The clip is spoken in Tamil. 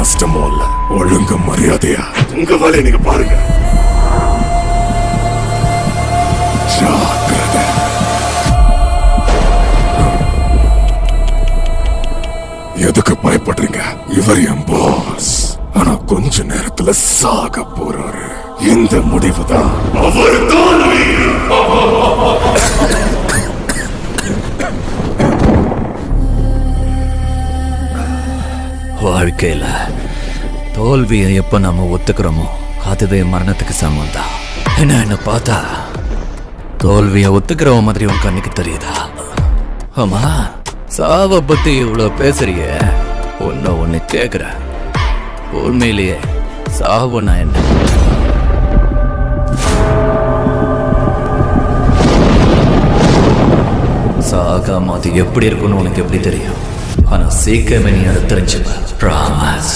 கஷ்டமோ இல்ல. ஒழுங்கு மரியாதையா உங்க வேலையை நீங்க பாருங்க. ஜாக்கிரதை. எதுக்கு பயப்படுறீங்க? இவர் என் பாஸ். ஆனா கொஞ்ச நேரத்துல சாக போறாரு. இந்த முடிவுதான் அவர்தான். வாழ்க்கையில தோல்வியை எப்ப நாம ஒத்துக்கிறோமோ அதுவே மரணத்துக்கு சமம் தான். என்ன பார்த்தா தோல்வியை ஒத்துக்கிறவன் மாதிரி உன் கண்ணுக்கு தெரியுதா? ஆமா, சாவை பத்தி இவ்வளவு பேசுறிய, ஒன்னு கேக்குற, உண்மையிலேயே சாவுனா என்ன? சாகாம அது எப்படி இருக்குன்னு உனக்கு எப்படி தெரியும்? ஆனா சீக்கிரமே நீ அதை தெரிஞ்சுப்ப.